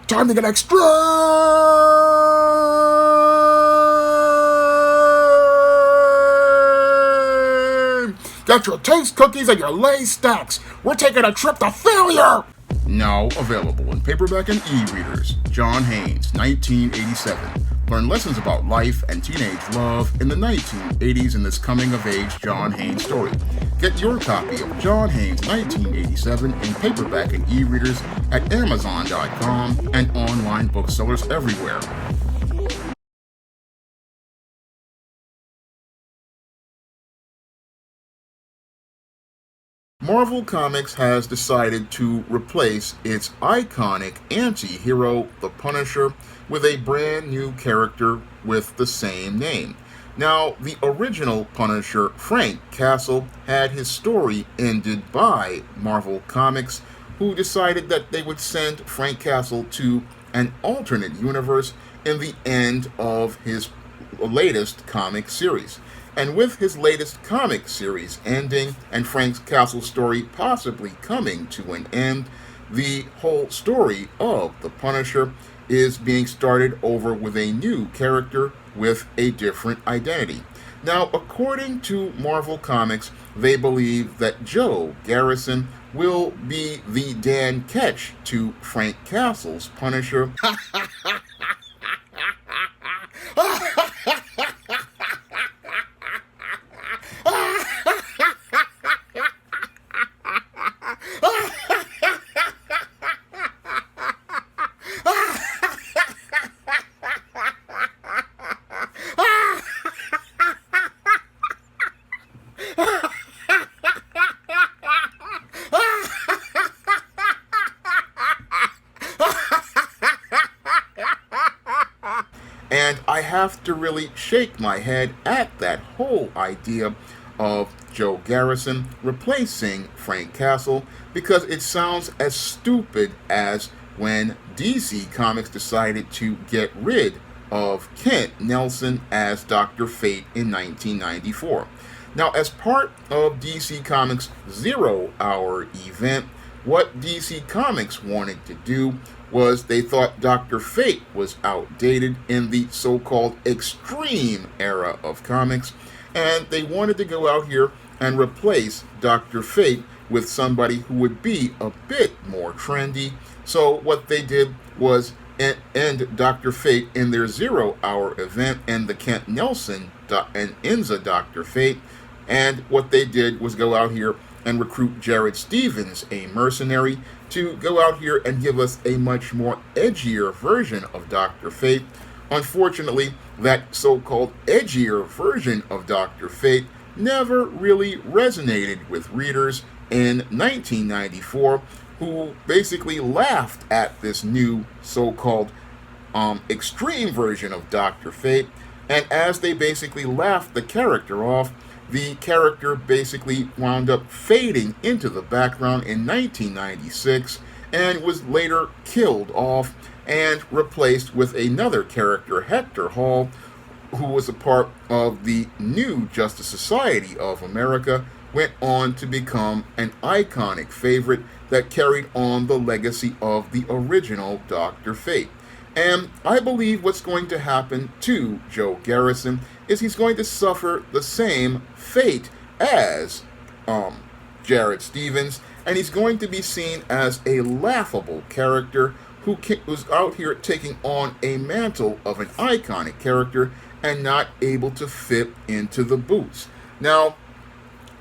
Time to get extreme! Get your taste cookies and your Lay's stacks. We're taking a trip to failure! Now available in paperback and e-readers. John Haynes, 1987. Learn lessons about life and teenage love in the 1980s in this coming-of-age John Haynes story. Get your copy of John Haynes, 1987 in paperback and e-readers at Amazon.com and online booksellers everywhere. Marvel Comics has decided to replace its iconic anti-hero, the Punisher, with a brand new character with the same name. Now, the original Punisher, Frank Castle, had his story ended by Marvel Comics, who decided that they would send Frank Castle to an alternate universe in the end of his latest comic series. And with his latest comic series ending and Frank Castle's story possibly coming to an end, the whole story of the Punisher is being started over with a new character with a different identity. Now, according to Marvel Comics, they believe that Joe Garrison will be the Dan Ketch to Frank Castle's Punisher. And I have to really shake my head at that whole idea of Joe Garrison replacing Frank Castle, because it sounds as stupid as when DC Comics decided to get rid of Kent Nelson as Dr. Fate in 1994. Now, as part of DC Comics' Zero Hour event, what DC Comics wanted to do was they thought Dr. Fate was outdated in the so-called extreme era of comics, and they wanted to go out here and replace Dr. Fate with somebody who would be a bit more trendy. So what they did was end Dr. Fate in their Zero Hour event and the Kent Nelson and Enza Dr. Fate, and what they did was go out here and recruit Jared Stevens, a mercenary, to go out here and give us a much more edgier version of Dr. Fate. Unfortunately, that so-called edgier version of Dr. Fate never really resonated with readers in 1994, who basically laughed at this new so-called extreme version of Dr. Fate, and as they basically laughed the character off, the character basically wound up fading into the background in 1996 and was later killed off and replaced with another character, Hector Hall, who was a part of the new Justice Society of America, went on to become an iconic favorite that carried on the legacy of the original Dr. Fate. And I believe what's going to happen to Joe Garrison is he's going to suffer the same fate as Jared Stevens, and he's going to be seen as a laughable character who was out here taking on a mantle of an iconic character and not able to fit into the boots. Now,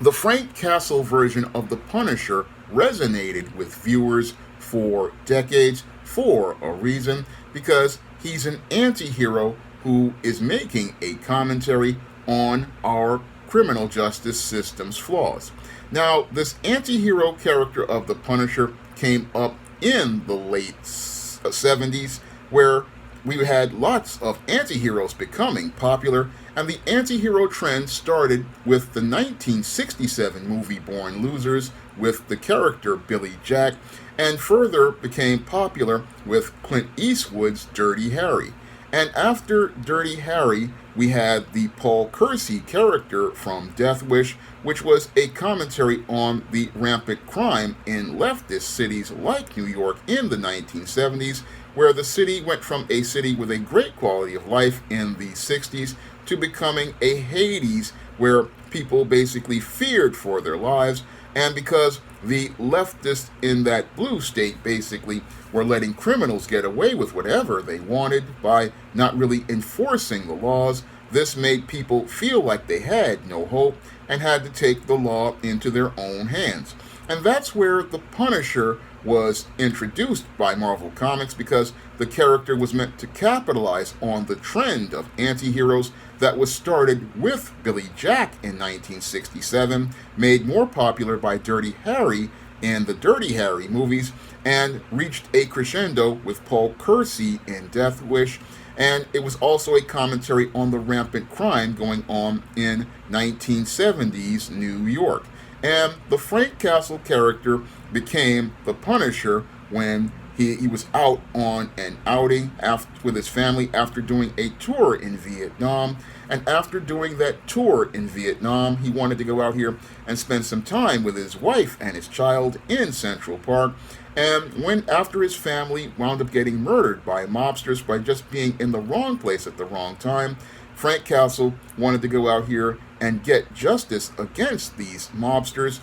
the Frank Castle version of the Punisher resonated with viewers for decades for a reason, because he's an anti-hero who is making a commentary on our criminal justice system's flaws. Now, this anti-hero character of the Punisher came up in the late 70s, where we had lots of anti-heroes becoming popular, and the anti-hero trend started with the 1967 movie Born Losers with the character Billy Jack, and further became popular with Clint Eastwood's Dirty Harry. And after Dirty Harry, we had the Paul Kersey character from Death Wish, which was a commentary on the rampant crime in leftist cities like New York in the 1970s, where the city went from a city with a great quality of life in the 60s to becoming a Hades where people basically feared for their lives, and because the leftists in that blue state basically were letting criminals get away with whatever they wanted by not really enforcing the laws, this made people feel like they had no hope and had to take the law into their own hands. And that's where the Punisher was introduced by Marvel Comics, because the character was meant to capitalize on the trend of anti-heroes that was started with Billy Jack in 1967, made more popular by Dirty Harry in the Dirty Harry movies, and reached a crescendo with Paul Kersey in Death Wish. And it was also a commentary on the rampant crime going on in 1970s New York. And the Frank Castle character became the Punisher when he was out on an outing with his family after doing a tour in Vietnam. And after doing that tour in Vietnam, he wanted to go out here and spend some time with his wife and his child in Central Park. And after his family wound up getting murdered by mobsters by just being in the wrong place at the wrong time, Frank Castle wanted to go out here and get justice against these mobsters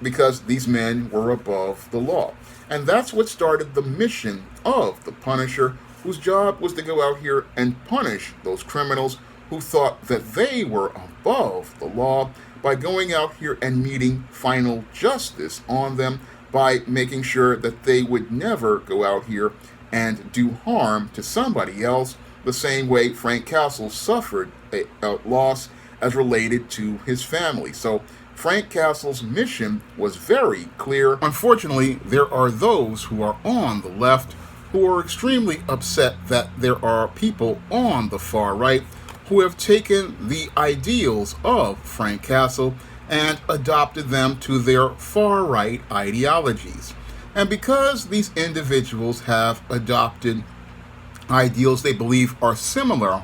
because these men were above the law. And that's what started the mission of the Punisher, whose job was to go out here and punish those criminals who thought that they were above the law by going out here and meeting final justice on them by making sure that they would never go out here and do harm to somebody else, the same way Frank Castle suffered a loss as related to his family. So Frank Castle's mission was very clear. Unfortunately, there are those who are on the left who are extremely upset that there are people on the far right who have taken the ideals of Frank Castle and adopted them to their far right ideologies. And because these individuals have adopted ideals they believe are similar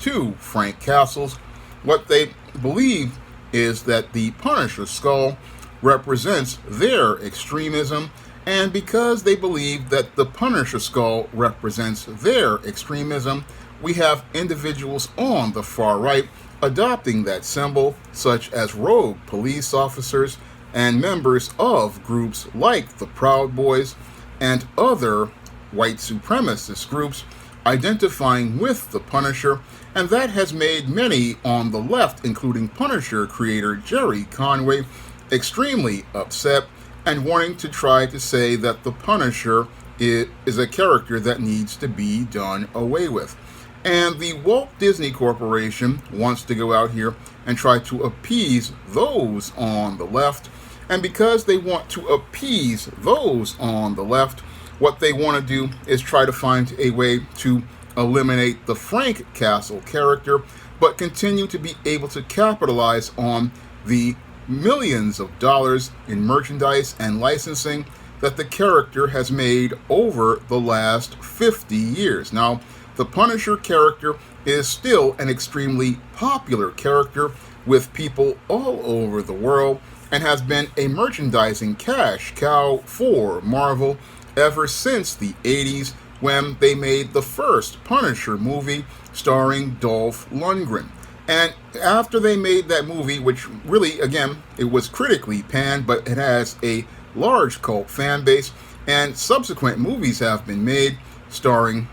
to Frank Castle's, what they believe is that the Punisher skull represents their extremism, and because they believe that the Punisher skull represents their extremism, we have individuals on the far right adopting that symbol, such as rogue police officers and members of groups like the Proud Boys and other white supremacist groups identifying with the Punisher, and that has made many on the left, including Punisher creator Jerry Conway, extremely upset and wanting to try to say that the Punisher is a character that needs to be done away with. And the Walt Disney Corporation wants to go out here and try to appease those on the left. And because they want to appease those on the left, what they want to do is try to find a way to eliminate the Frank Castle character, but continue to be able to capitalize on the millions of dollars in merchandise and licensing that the character has made over the last 50 years. Now, the Punisher character is still an extremely popular character with people all over the world and has been a merchandising cash cow for Marvel ever since the 80s when they made the first Punisher movie starring Dolph Lundgren. And after they made that movie, which really, again, it was critically panned, but it has a large cult fan base, and subsequent movies have been made starring,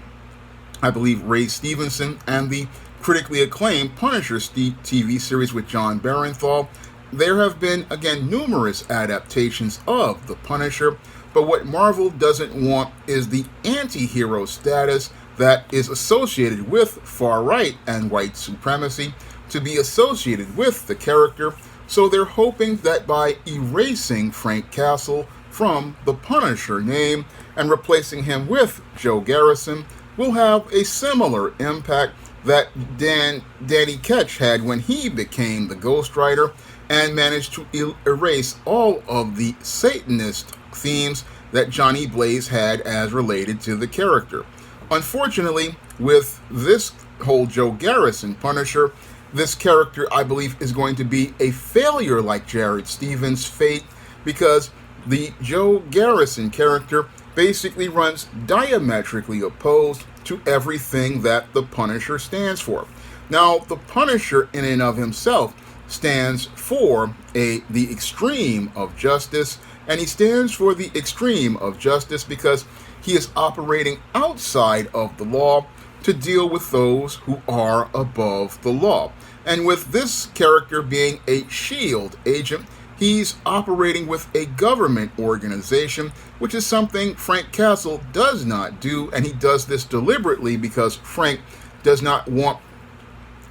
I believe, Ray Stevenson and the critically acclaimed Punisher TV series with John Barenthal. There have been, again, numerous adaptations of the Punisher, but what Marvel doesn't want is the anti-hero status that is associated with far-right and white supremacy to be associated with the character, so they're hoping that by erasing Frank Castle from the Punisher name and replacing him with Joe Garrison will have a similar impact that Danny Ketch had when he became the Ghost Rider and managed to erase all of the Satanist themes that Johnny Blaze had as related to the character. Unfortunately, with this whole Joe Garrison Punisher, this character, I believe, is going to be a failure like Jared Stevens' fate, because the Joe Garrison character basically runs diametrically opposed to everything that the Punisher stands for. Now, the Punisher in and of himself stands for the extreme of justice, and he stands for the extreme of justice because he is operating outside of the law to deal with those who are above the law. And with this character being a SHIELD agent, he's operating with a government organization, which is something Frank Castle does not do, and he does this deliberately because Frank does not want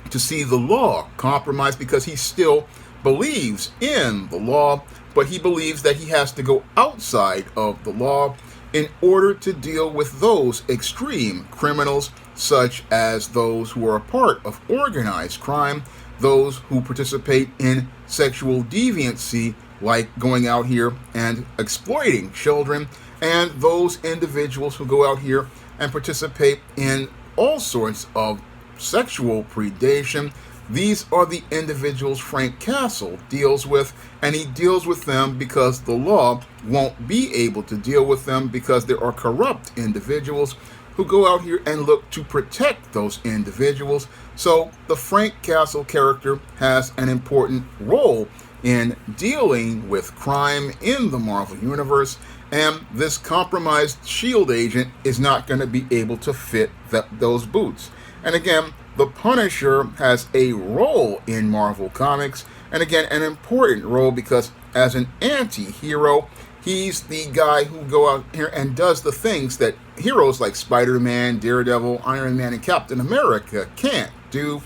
to see the law compromised because he still believes in the law, but he believes that he has to go outside of the law in order to deal with those extreme criminals, such as those who are a part of organized crime, those who participate in sexual deviancy, like going out here and exploiting children, and those individuals who go out here and participate in all sorts of sexual predation. These are the individuals Frank Castle deals with, and he deals with them because the law won't be able to deal with them because there are corrupt individuals who go out here and look to protect those individuals. So the Frank Castle character has an important role in dealing with crime in the Marvel Universe, and this compromised SHIELD agent is not going to be able to fit those boots. And again, the Punisher has a role in Marvel Comics, and again, an important role because as an anti-hero, he's the guy who go out here and does the things that heroes like Spider-Man, Daredevil, Iron Man, and Captain America can't do.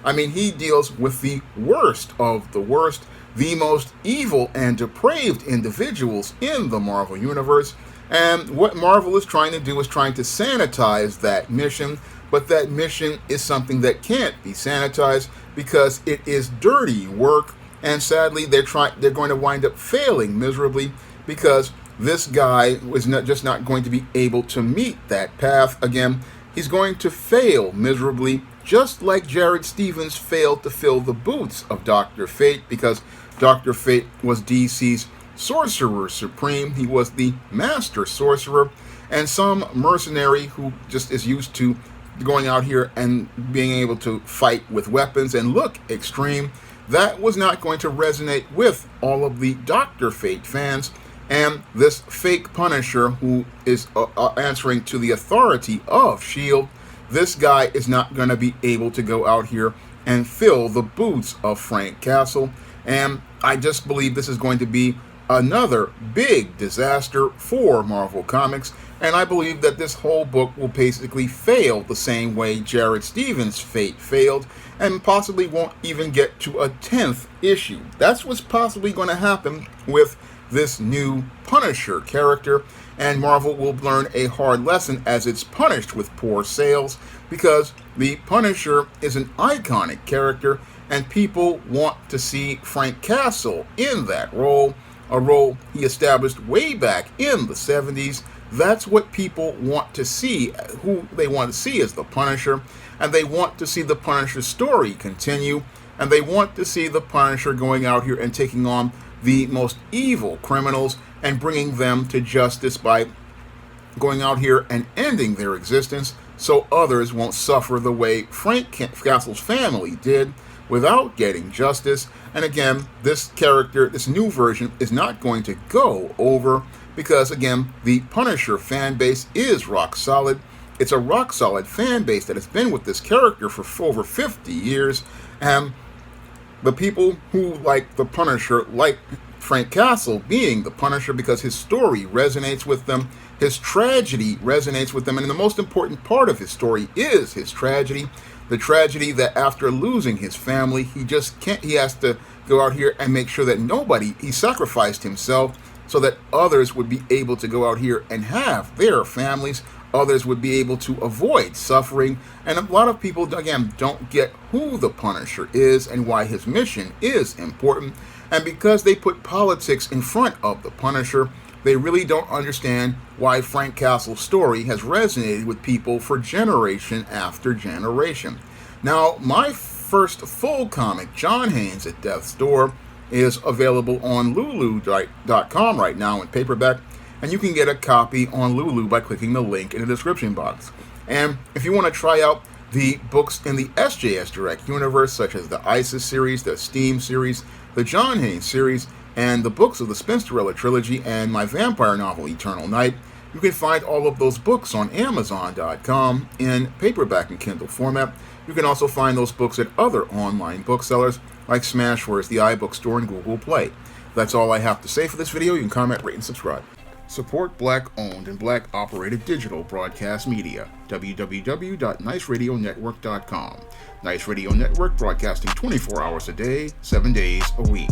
I mean, he deals with the worst of the worst, the most evil and depraved individuals in the Marvel Universe, and what Marvel is trying to do is trying to sanitize that mission, but that mission is something that can't be sanitized because it is dirty work, and sadly they're going to wind up failing miserably because this guy was not going to be able to meet that path. Again, he's going to fail miserably, just like Jared Stevens failed to fill the boots of Dr. Fate, because Dr. Fate was DC's Sorcerer Supreme. He was the Master Sorcerer, and some mercenary who just is used to going out here and being able to fight with weapons and look extreme. That was not going to resonate with all of the Dr. Fate fans, and this fake Punisher who is answering to the authority of SHIELD, this guy is not going to be able to go out here and fill the boots of Frank Castle, and I just believe this is going to be another big disaster for Marvel Comics, and I believe that this whole book will basically fail the same way Jared Stevens' Fate failed, and possibly won't even get to a 10th issue. That's what's possibly going to happen with this new Punisher character, and Marvel will learn a hard lesson as it's punished with poor sales, because the Punisher is an iconic character, and people want to see Frank Castle in that role, a role he established way back in the 70s. That's what people want to see, who they want to see as the Punisher, and they want to see the Punisher story continue, and they want to see the Punisher going out here and taking on the most evil criminals and bringing them to justice by going out here and ending their existence so others won't suffer the way Frank Castle's family did without getting justice. And again, this character, this new version, is not going to go over because, again, the Punisher fan base is rock solid. It's a rock solid fan base that has been with this character for over 50 years, and the people who like the Punisher like Frank Castle being the Punisher because his story resonates with them, his tragedy resonates with them, and the most important part of his story is his tragedy. The tragedy that after losing his family, he just can't, he has to go out here and make sure that he sacrificed himself so that others would be able to go out here and have their families. Others would be able to avoid suffering. And a lot of people, again, don't get who the Punisher is and why his mission is important. And because they put politics in front of the Punisher, they really don't understand why Frank Castle's story has resonated with people for generation after generation. Now, my first full comic, John Haynes at Death's Door, is available on Lulu.com right now in paperback. and you can get a copy on Lulu by clicking the link in the description box. And if you want to try out the books in the SJS Direct universe, such as the ISIS series, the Steam series, the John Haynes series, and the books of the Spinsterella trilogy and my vampire novel Eternal Night, you can find all of those books on Amazon.com in paperback and Kindle format. You can also find those books at other online booksellers like Smashwords, the iBookstore, and Google Play. That's all I have to say for this video. You can comment, rate, and subscribe. Support Black-owned and Black-operated digital broadcast media. www.niceradionetwork.com. Nice Radio Network, broadcasting 24 hours a day, 7 days a week.